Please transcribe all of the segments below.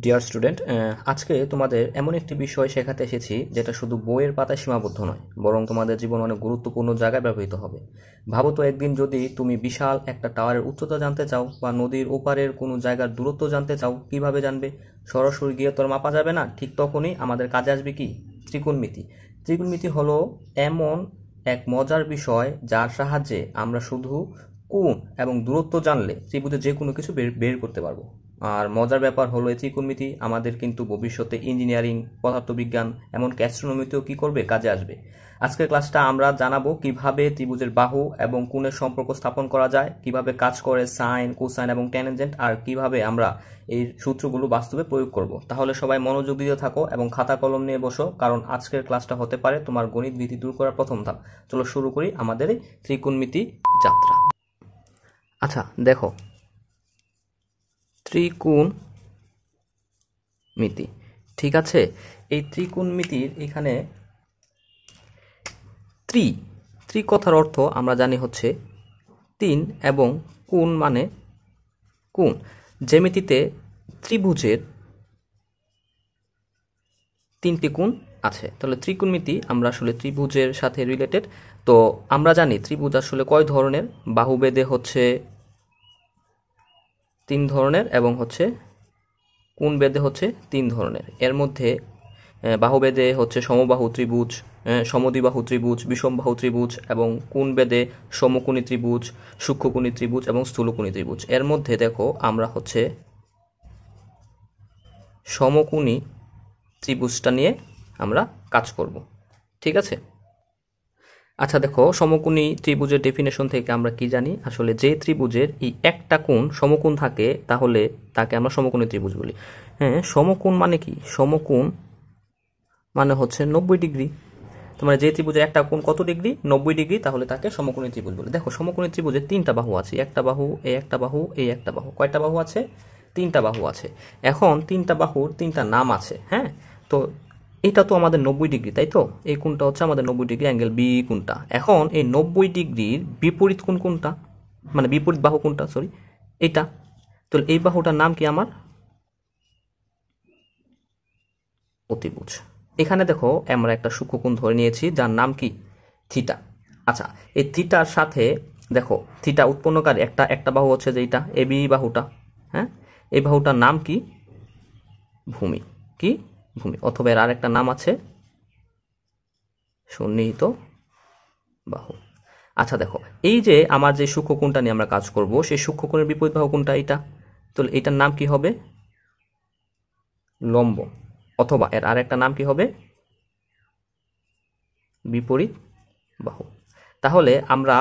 Dear student, আজকে তোমাদের এমন একটি বিষয় শেখাতে এসেছি যেটা শুধু বইয়ের পাতায় সীমাবদ্ধ নয়, বরং তোমাদের জীবনে অনেক গুরুত্বপূর্ণ জায়গায় ব্যবহৃত হবে। ভাবো তো, একদিন যদি তুমি বিশাল একটা টাওয়ারের উচ্চতা জানতে চাও বা নদীর ওপারের কোনো জায়গার দূরত্ব জানতে চাও, কিভাবে জানবে? সরাসরি গিয়ে তোর মাপা যাবে না। ঠিক তখনই আমাদের কাজে আসবে কি? ত্রিকোণমিতি। ত্রিকোণমিতি হলো এমন এক মজার বিষয় যার সাহায্যে আমরা শুধু কোণ এবং দূরত্ব জানলে ত্রিভুজে যে কোনো কিছু বের করতে পারবো। আর মজার ব্যাপার হলো এই ত্রিকোণমিতি আমাদের কিন্তু ভবিষ্যতে ইঞ্জিনিয়ারিং, পদার্থবিজ্ঞান, এমনকি অ্যাস্ট্রোনমিতেও কি করবে, কাজে আসবে। আজকের ক্লাসটা আমরা জানাবো কিভাবে ত্রিভুজের বাহু এবং কোণের সম্পর্ক স্থাপন করা যায়, কিভাবে কাজ করে সাইন, কোসাইন এবং ট্যানজেন্ট, আর কিভাবে আমরা এই সূত্রগুলো বাস্তবে প্রয়োগ করব। তাহলে সবাই মনোযোগ দিতে থাকো এবং খাতা কলম নিয়ে বসো, কারণ আজকের ক্লাসটা হতে পারে তোমার গণিত ভীতি দূর করার প্রথম ধাপ। চলো শুরু করি আমাদের এই ত্রিকোণমিতি যাত্রা। আচ্ছা দেখো, ত্রিকোণমিতি, ঠিক আছে। এই ত্রিকোণমিতির এখানে ত্রি কথার অর্থ আমরা জানি হচ্ছে তিন, এবং কোণ মানে কোণ। জ্যামিতিতে ত্রিভুজের তিনটি কোণ আছে, তাহলে ত্রিকোণমিতি আমরা আসলে ত্রিভুজের সাথে রিলেটেড। তো আমরা জানি ত্রিভুজ আসলে কয় ধরনের, বাহুবেদে হচ্ছে 3 ধরনের এবং হচ্ছে কোণ বেদে হচ্ছে 3 ধরনের। এর মধ্যে বাহুবেদে হচ্ছে সমবাহু ত্রিভুজ, সমদ্বিবাহু ত্রিভুজ, বিষমবাহু ত্রিভুজ, এবং কোণ বেদে সমকোণী ত্রিভুজ, সূক্ষ্মকোণী ত্রিভুজ এবং স্থূলকোণী ত্রিভুজ। এর মধ্যে দেখো আমরা হচ্ছে সমকোণী ত্রিভুজটা নিয়ে আমরা কাজ করব, ঠিক আছে। আচ্ছা দেখো, সমকোণী ত্রিভুজের ডেফিনেশন থেকে আমরা কি জানি? আসলে যে ত্রিভুজের এই একটা কোণ সমকোণ থাকে তাহলে তাকে আমরা সমকোণী ত্রিভুজ বলি। হ্যাঁ, সমকোণ মানে কি? সমকোণ মানে হচ্ছে 90 ডিগ্রি। তোমার যে ত্রিভুজের একটা কোণ কত ডিগ্রি? 90 ডিগ্রি, তাহলে তাকে সমকোণী ত্রিভুজ বলে। দেখো, সমকোণী ত্রিভুজের 3টা বাহু আছে, একটা বাহু, এই একটা বাহু, এই একটা বাহু। কয়টা বাহু আছে? 3টা বাহু আছে। এখন 3টা বাহুর 3টা নাম আছে। হ্যাঁ, তো এটা তো আমাদের 90 ডিগ্রি, তাই তো? এই কোণটা হচ্ছে আমাদের 90 ডিগ্রি, অ্যাঙ্গেল বি কোণটা। এখন এই 90 ডিগ্রির বিপরীত কোণ কোনটা, মানে বিপরীত বাহু কোনটা, সরি, এটা। তো এই বাহুটার নাম কি আমার? অতিভুজ। এখানে দেখো আমরা একটা সূক্ষ্মকোণ ধরে নিয়েছি যার নাম কি? থিটা। আচ্ছা, এই থিটার সাথে দেখো, থিটা উৎপন্নকারী একটা বাহু হচ্ছে যেটা এবি বাহুটা। হ্যাঁ, এই বাহুটার নাম কি? ভূমি। কি? ভূমি। অথবা এর আরেকটা নাম আছে সন্নিহিত বাহু। আচ্ছা দেখো, এই যে আমার যে সূক্ষ্মকোণটা নিয়ে আমরা কাজ করব, সেই সূক্ষ্মকোণের বিপরীত বাহু কোনটা? এটা। তো এটার নাম কি হবে? লম্ব। অথবা এর আরেকটা নাম কি হবে? বিপরীত বাহু। তাহলে আমরা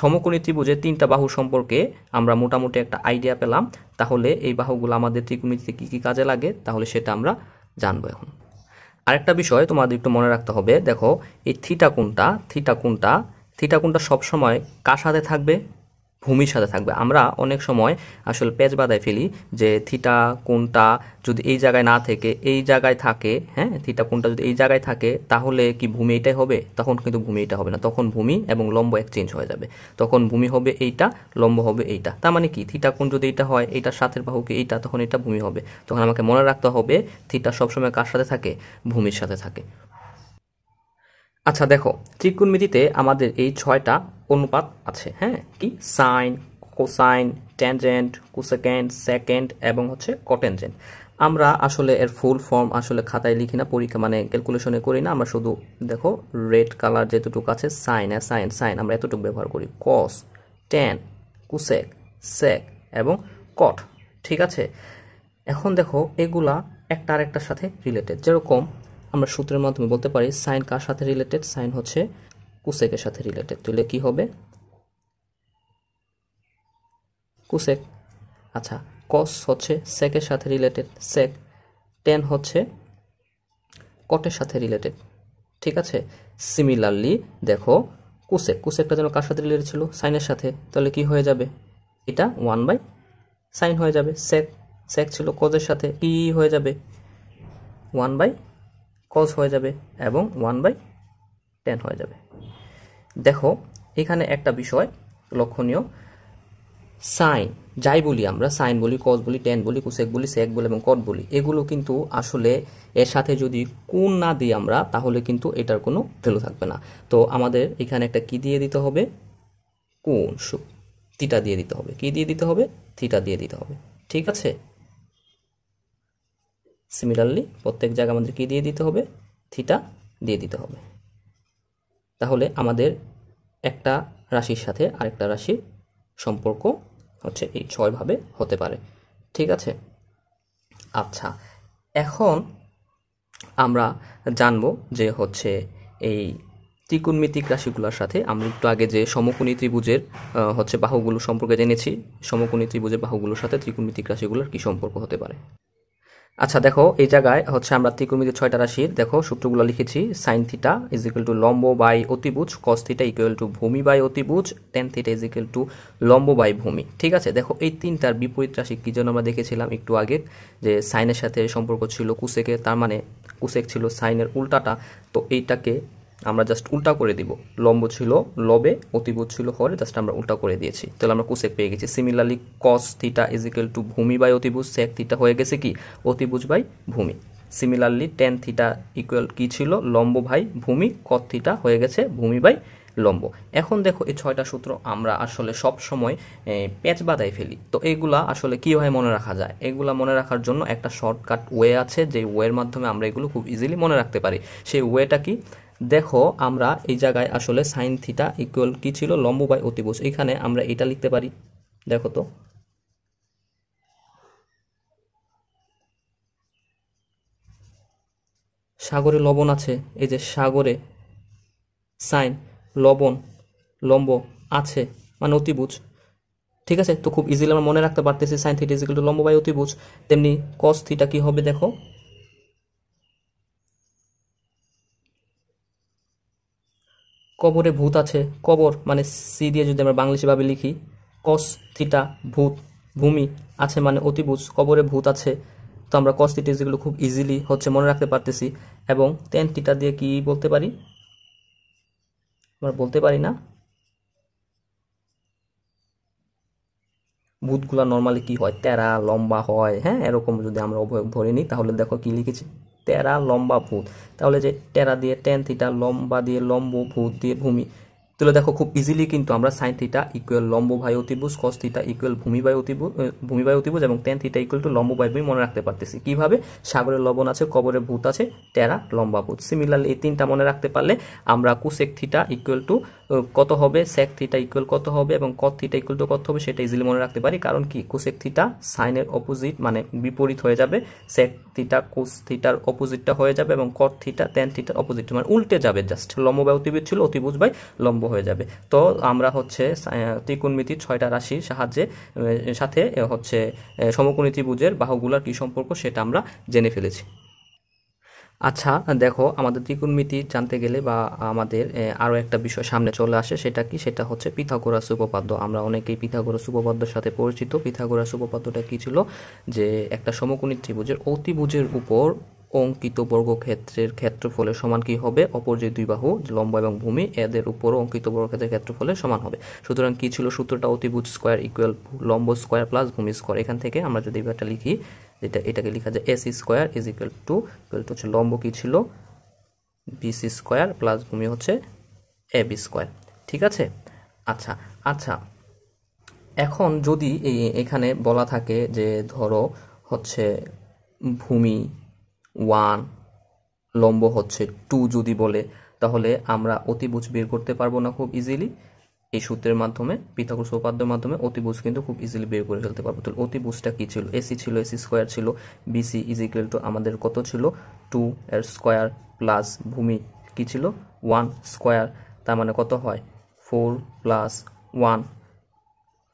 সমকোণী ত্রিভুজের 3টা বাহু সম্পর্কে আমরা মোটামুটি একটা আইডিয়া পেলাম। তাহলে এই বাহুগুলো আমাদের ত্রিকোণমিতিতে কি কি কাজে লাগে, তাহলে সেটা আমরা জানবো এখন। আরেকটা বিষয় তোমাদের একটু মনে রাখতে হবে, দেখো এই থিটা কোণটা সবসময় কার সাথে থাকবে? ভূমির সাথে থাকবে। আমরা অনেক সময় আসলে পেঁচ বাঁধায় ফেলি যে থিটা কোণটা যদি এই জায়গায় না থেকে এই জায়গায় থাকে, হ্যাঁ, থিটা কোণটা যদি এই জায়গায় থাকে তাহলে কি ভূমি এটাই হবে? তখন কিন্তু ভূমি এটা হবে না, তখন ভূমি এবং লম্ব এক্সচেঞ্জ হয়ে যাবে। তখন ভূমি হবে এইটা, লম্ব হবে এইটা। তার মানে কি, থিটা কোণ যদি এইটা হয়, এইটার সাথের বাহুকে এইটা, তখন এটা ভূমি হবে। তখন আমাকে মনে রাখতে হবে থিটা সবসময় কার সাথে থাকে? ভূমির সাথে থাকে। আচ্ছা দেখো, ত্রিকোণমিতিতে আমাদের এই 6টা অনুপাত আছে। হ্যাঁ, কি? সাইন, কোসাইন, ট্যানজেন্ট, কোসেকেন্ড, সেকেন্ড এবং হচ্ছে কটেনজেন্ট। আমরা আসলে এর ফুল ফর্ম আসলে খাতায় লিখি না, পরীক্ষা মানে ক্যালকুলেশনে করি না। আমরা শুধু দেখো রেড কালার যেতটুকু আছে সাইন, সাইন সাইন আমরা এতটুকু ব্যবহার করি। কস, ট্যান, কুসেক, সেক এবং কট, ঠিক আছে। এখন দেখো এগুলা একটা আরেকটার সাথে রিলেটেড। যেরকম আমরা সূত্রের মাধ্যমে বলতে পারি সাইন কার সাথে রিলেটেড? সাইন হচ্ছে কুসেকের সাথে রিলেটেড। তাহলে কি হবে? কুসেক। আচ্ছা, কস হচ্ছে সেকের সাথে রিলেটেড, সেক। টেন হচ্ছে কটের সাথে রিলেটেড, ঠিক আছে। সিমিলারলি দেখো কুসেকটা যেন কার সাথে রিলেটেড ছিল? সাইনের সাথে। তাহলে কি হয়ে যাবে? এটা 1/sin হয়ে যাবে। সেক ছিল কজের সাথে, কি হয়ে যাবে? 1/cos হয়ে যাবে এবং 1/tan হয়ে যাবে। দেখো এখানে একটা বিষয় লক্ষণীয়, সাইন যাই বলি আমরা, সাইন বলি, কস বলি, ট্যান বলি, কোসেক বলি, সেক বলি এবং কট বলি, এগুলো কিন্তু আসলে এর সাথে যদি কোণ না দিই আমরা তাহলে কিন্তু এটার কোনো ভ্যালু থাকবে না। তো আমাদের এখানে একটা কি দিয়ে দিতে হবে, কোণ, থিটা দিয়ে দিতে হবে। কি দিয়ে দিতে হবে? থিটা দিয়ে দিতে হবে। ঠিক আছে, সিমিলারলি প্রত্যেক জায়গায় আমাদের কি দিয়ে দিতে হবে? থিটা দিয়ে দিতে হবে। তাহলে আমাদের একটা রাশির সাথে আরেকটা রাশির সম্পর্ক হচ্ছে এই 6 ভাবে হতে পারে। ঠিক আছে, আচ্ছা এখন আমরা জানবো যে হচ্ছে এই ত্রিকোণমিতিক রাশিগুলোর সাথে আমরা একটু আগে যে সমকোণী ত্রিভুজের হচ্ছে বাহুগুলো সম্পর্কে জেনেছি, সমকোণী ত্রিভুজের বাহুগুলোর সাথে ত্রিকোণমিতিক রাশিগুলোর কি সম্পর্ক হতে পারে। আচ্ছা দেখো, এই জায়গায় হচ্ছে আমরা ত্রিকোণমিতিক 6টা রাশির দেখো সূত্রগুলো লিখেছি। Sine theta is equal to লম্ব বাই অতিভুজ, কস থিটা ইকুয়াল টু ভূমি বাই অতিভুজ, tan theta is equal to লম্ব বাই ভূমি। ঠিক আছে, দেখো এই তিনটার বিপরীত রাশি কি জন্য আমরা দেখেছিলাম একটু আগে, যে সাইনের সাথে সম্পর্ক ছিল কুসেকের, তার মানে কুসেক ছিল সাইনের উল্টাটা। তো এইটাকে আমরা জাস্ট উল্টা করে দিব, লম্ব ছিল লবে, অতিভুজ ছিল হরে, জাস্ট আমরা উল্টা করে দিয়েছি, তাহলে আমরা কোসেক পেয়ে গেছি। Similarly cos theta is equal to ভূমি বাই অতিভুজ, সেক থিটা হয়ে গেছে কি অতিভুজ বাই ভূমি। সিমিলারলি ট্যান থিটা ইকুয়াল কি ছিল লম্ব বাই ভূমি, কট থিটা হয়ে গেছে ভূমি বাই লম্ব। এখন দেখো এই 6টা সূত্র আমরা আসলে সব সময় প্যাচ বাঁধাই ফেলি, তো এগুলা আসলে কীভাবে মনে রাখা যায়? এগুলা মনে রাখার জন্য একটা শর্টকাট ওয়ে আছে, যে ওয়ের মাধ্যমে আমরা এগুলো খুব ইজিলি মনে রাখতে পারি। সেই ওয়েটা কি? দেখো আমরা এই জায়গায় আসলে সাইন থিটা ইকুয়াল কি ছিল লম্ব বাই অতিভুজ, এখানে আমরা এটা লিখতে পারি। দেখো তো সাগরে লবণ আছে, এই যে সাগরে সাইন লবণ লম্ব আছে মানে অতিভুজ। ঠিক আছে, তো খুব ইজিলি আমরা মনে রাখতে পারতেছি sine theta is equal to লম্ব বাই অতিভুজ। তেমনি কস থিটা কি হবে দেখো, কবরে ভূত আছে, কবর মানে সি দিয়ে যদি আমরা বাংলাদেশি ভাবে লিখি, কস থিটা ভূত, ভূমি আছে মানে অতিভুজ, কবরে ভূত আছে, তো আমরা কস থিটা যেগুলো খুব ইজিলি হচ্ছে মনে রাখতে পারতেছি। এবং টেন থিটা দিয়ে কি বলতে পারি? আমরা বলতে পারি না ভূতগুলা নর্মালি কি হয়, তেরা লম্বা হয়, হ্যাঁ এরকম যদি আমরা অবয়ব ধরে নিই তাহলে দেখো কি লিখেছি, তেরা লম্বা ভূত। তাহলে যে টেরা দিয়ে টেন থিটা, লম্বা দিয়ে লম্ব, ভূত দিয়ে ভূমি, তাহলে দেখো খুব ইজিলি কিন্তু আমরা সাইন থিটা ইকুয়াল লম্ব বাই অতিভুজ, কস থিটা ইকুয়াল ভূমি বাই অতিভুজ এবং টেন থিটা ইকুয়াল টু লম্ব বাই ভূমি মনে রাখতে পারতেছি। কিভাবে? সাগরের লবণ আছে, কবরে ভূত আছে, টেরা লম্বা ভূত। সিমিলারলি এই তিনটা মনে রাখতে পারলে আমরা কুসেক থিটা ইকুয়াল টু কত হবে, সেক থিটা ইকুয়াল কত হবে এবং কট থিটা ইকুয়াল টু কত হবে সেটা ইজিলি মনে রাখতে পারি। কারণ কি কুসেক থিটা সাইনের অপোজিট মানে বিপরীত হয়ে যাবে, সেক থিটা কোস থিটার অপোজিটটা হয়ে যাবে এবং কট থিটা ট্যান থিটার অপোজিট মানে উল্টে যাবে, জাস্ট লম্ব বাই অতিভুজ ছিল অতিভুজ বাই লম্ব হয়ে যাবে। তো আমরা হচ্ছে ত্রিকোণমিতির 6টা রাশির সাহায্যে সাথে হচ্ছে সমকোণী ত্রিভুজের বাহুগুলোর কি সম্পর্ক সেটা আমরা জেনে ফেলেছি। আচ্ছা দেখো, আমাদের ত্রিকোণমিতি জানতে গেলে বা আমাদের আরও একটা বিষয় সামনে চলে আসে, সেটা কি? সেটা হচ্ছে পিথাগোরাস উপপাদ্য। আমরা অনেকেই পিথাগোরাস উপপাদ্যের সাথে পরিচিত। পিথাগোরাস উপপাদ্যটা কি ছিল? যে একটা সমকোণী ত্রিভুজের অতিভুজের উপর অঙ্কিত বর্গক্ষেত্রের ক্ষেত্রফলের সমান কি হবে? অপর যে দুই বাহু লম্ব এবং ভূমি এদের উপরও অঙ্কিত বর্গক্ষেত্রের ক্ষেত্রফলের সমান হবে। সুতরাং কি ছিল সূত্রটা? অতিভুজ স্কোয়ার ইকুয়াল লম্ব স্কোয়ার প্লাস ভূমি স্কোয়ার। এখান থেকে আমরা যদি এটা লিখি, এটাকে লেখা যায় AC square is equal to হচ্ছে লম্ব কি ছিল বিসি স্কোয়ার প্লাস ভূমি হচ্ছে এ বি স্কোয়ার। ঠিক আছে, আচ্ছা আচ্ছা এখন যদি এখানে বলা থাকে যে ধরো হচ্ছে ভূমি 1, লম্ব হচ্ছে 2 যদি বলে, তাহলে আমরা অতিভুজ বের করতে পারবো না খুব ইজিলি? এই সূত্রের মাধ্যমে, পিথাগোরাস উপপাদ্যের মাধ্যমে অতিভুজ কিন্তু খুব ইজিলি বের করে ফেলতে পারবো। তাহলে অতিভুজটা কি ছিল? এসি ছিল, এসি স্কোয়ার ছিল, বিসি ইজ ইকুয়াল টু আমাদের কত ছিল 2 এর স্কোয়ার প্লাস ভূমি কি ছিল 1 স্কোয়ার, তার মানে কত হয় 4 প্লাস 1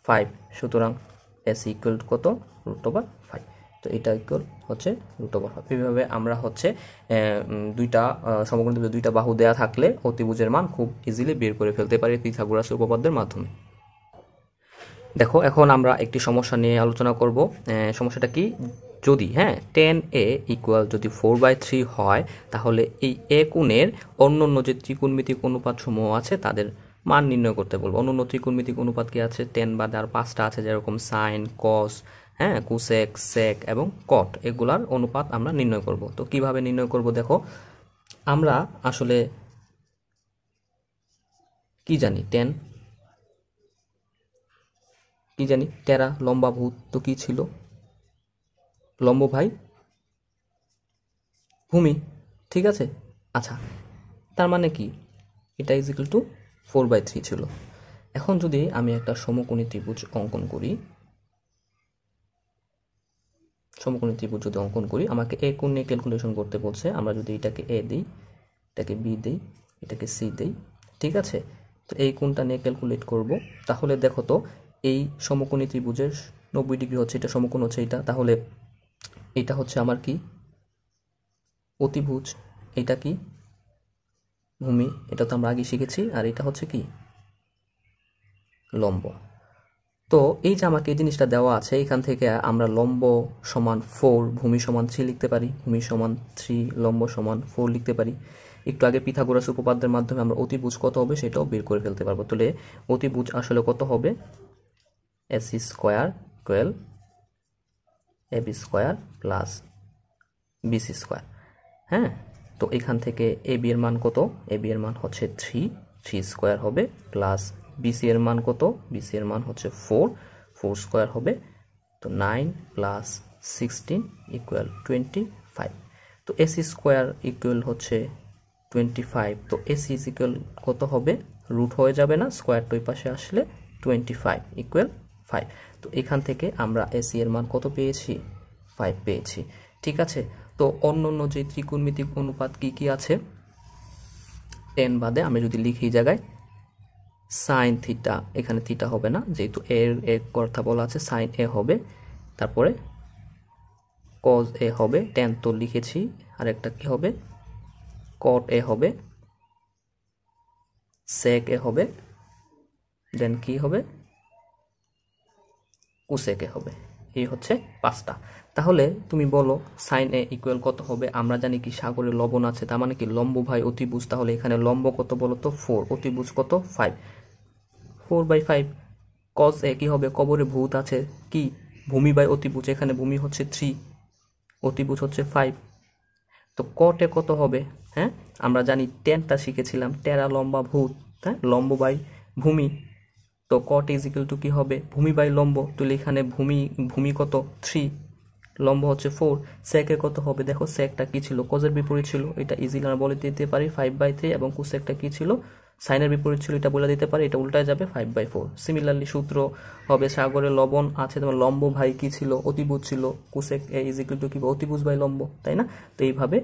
5। সুতরাং এসি ইকুয়াল টু কত? √5। তো এটা ইকুয়াল হচ্ছে √5। এইভাবে আমরা হচ্ছে দুইটা সমকোণী দুইটা বাহু দেয়া থাকলে অতিভুজের মান খুব ইজিলি বের করে ফেলতে পারি পিথাগোরাস উপপাদ্যের মাধ্যমে। দেখো এখন আমরা একটি সমস্যা নিয়ে আলোচনা করব। সমস্যাটা কি? যদি tan a ইকুয়াল যদি 4/3 হয়, তাহলে এই এ কোণের অন্যান্য যে ত্রিকোণমিতিক অনুপাত সমূহ আছে তাদের মান নির্ণয় করতে বলবো। অন্যান্য ত্রিকোণমিতিক অনুপাত কি আছে, টেন বাদে আর 5টা আছে, যেরকম সাইন, কস, হ্যাঁ, কুসেক, সেক এবং কট, এগুলার অনুপাত আমরা নির্ণয় করব। তো কিভাবে নির্ণয় করব দেখো, আমরা আসলে কি জানি, টেন কি জানি, টেরা লম্বা ভূত, তো কি ছিল, লম্ব ভাই ভূমি, ঠিক আছে। আচ্ছা, তার মানে কি, এটা ইজ ইকুয়াল টু 4/3 ছিল। এখন যদি আমি একটা সমকোণী ত্রিভুজ অঙ্কন করি, সমকোণী ত্রিভুজ যদি অঙ্কন করি, আমাকে এ কোণ নিয়ে ক্যালকুলেশন করতে বলছে। আমরা যদি এটাকে এ দিই, এটাকে বি দিই, এটাকে সি দিই, ঠিক আছে। তো এই কোণটা নিয়ে ক্যালকুলেট করব। তাহলে দেখো তো, এই সমকোণী ত্রিভুজের 90 ডিগ্রি হচ্ছে, এটা সমকোণ হচ্ছে এটা, তাহলে এটা হচ্ছে আমার কি, অতিভুজ। এটা কি, ভূমি, এটা তো আমরা আগে শিখেছি। আর এটা হচ্ছে কি, লম্ব। তো এই যে আমাকে এই জিনিসটা দেওয়া আছে, এখান থেকে আমরা লম্ব সমান 4, ভূমি সমান 3 লিখতে পারি, ভূমি সমান 3, লম্ব সমান 4 লিখতে পারি। একটু আগে পিথাগোরাস উপপাদ্যের মাধ্যমে আমরা অতিভুজ কত হবে সেটাও বের করে ফেলতে পারবো। তাহলে অতিভুজ আসলে কত হবে, AC square equal AB square plus BC square. হ্যাঁ, তো এখান থেকে এবি এর মান কত, এবি এর মান হচ্ছে 3 স্কোয়ার হবে, প্লাস বিসি এর মান কত, বিসি এর মান হচ্ছে 4 স্কোয়ার হবে। তো 9 প্লাস 16 ইকুয়াল 25। তো এসি স্কোয়ার ইকুয়াল হচ্ছে 25। তো এসি ইজ ইকুয়াল কত হবে, রুট হয়ে যাবে না, স্কোয়ারটা ওই পাশে আসলে 25 ইকুয়াল 5। তো এখান থেকে আমরা এসি এর মান কত পেয়েছি, 5 পেয়েছি, ঠিক আছে। তো অন্যান্য যে ত্রিকোণমিতিক অনুপাত কি কি আছে, টেন বাদে আমি যদি লিখি এই জায়গায় সাইন থিটা, এখানে থিটা হবে না যেহেতু এর কথা বলা আছে, সাইন এ হবে, তারপরে কজ এ হবে, টেন তো লিখেছি, আর একটা কি হবে, কট এ হবে, সেক এ হবে, দেন কি হবে, কুসেক এ হবে। এই হচ্ছে 5টা। তাহলে তুমি বলো সাইন এ ইকুয়াল কত হবে, আমরা জানি কি সাগরে লবণ আছে, তার মানে কি লম্ব ভাই অতিভুজ, তাহলে এখানে লম্ব কত বলো তো 4, অতিভুজ কত 5, 4/5। কজ এ কি হবে, কবরে ভূত আছে, কি ভূমি বাই অতিভুজ, এখানে ভূমি হচ্ছে 3, অতিভুজ হচ্ছে 5। তো কটে কত হবে, হ্যাঁ, আমরা জানি টেনটা শিখেছিলাম, টেরা লম্বা ভূত, হ্যাঁ, লম্ব বাই ভূমি। তো কট ইজ ইকুয়াল টু কি হবে, ভূমি বাই লম্ব, তাহলে এখানে ভূমি কত 3, লম্ব হচ্ছে 4। সেকে কত হবে, দেখো সেকটা কি ছিল, কজের বিপরীত ছিল, এটা ইজিলি আমরা বলে দিতে পারি 5/3, এবং কুসেকটা কি ছিল, সাইনের বিপরীত ছিল, এটা বলে দিতে পারি, এটা উল্টায় যাবে 5/4। সিমিলারলি সূত্র হবে, সাগরে লবণ আছে, তোমার লম্ব ভাই কি ছিল, অতিভুজ ছিল, cosec A is equal to কি, অতিভুজ বাই লম্ব, তাই না। তো এইভাবে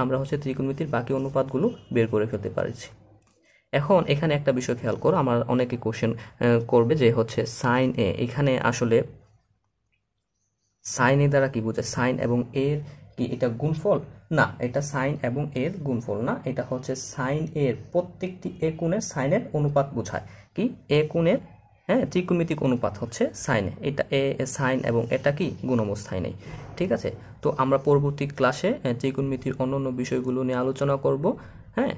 আমরা হচ্ছে ত্রিকোণমিতির বাকি অনুপাতগুলো বের করে ফেলতে পারছি। এখন এখানে একটা বিষয় খেয়াল করো, আমার অনেকে কোশ্চেন করবে যে হচ্ছে সাইন এ, এখানে আসলে সাইন এ দ্বারা কি বোঝায়, সাইন এবং এর কি এটা গুণফল, না এটা সাইন এবং এর গুণফল না, এটা হচ্ছে সাইন এর প্রত্যেকটি এ কোণের সাইনের অনুপাত বোঝায়, কি এ কোণের, হ্যাঁ, ত্রিকোণমিতিক অনুপাত হচ্ছে সাইনে, এটা এ সাইন এবং এটা কি গুণাবস্থায় নেই, ঠিক আছে। তো আমরা পরবর্তী ক্লাসে ত্রিকোণমিতির অন্যান্য বিষয়গুলো নিয়ে আলোচনা করব। হ্যাঁ,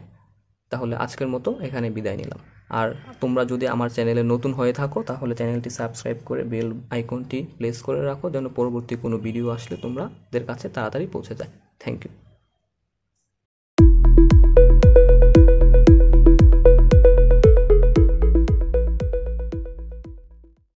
তাহলে আজকের মতো এখানে বিদায় নিলাম। আর তোমরা যদি আমার চ্যানেলে নতুন হয়ে থাকো তাহলে চ্যানেলটি সাবস্ক্রাইব করে বেল আইকনটি প্রেস করে রাখো, যেন পরবর্তী কোনো ভিডিও আসলে তোমাদের কাছে তাড়াতাড়ি পৌঁছে যায়। Thank you.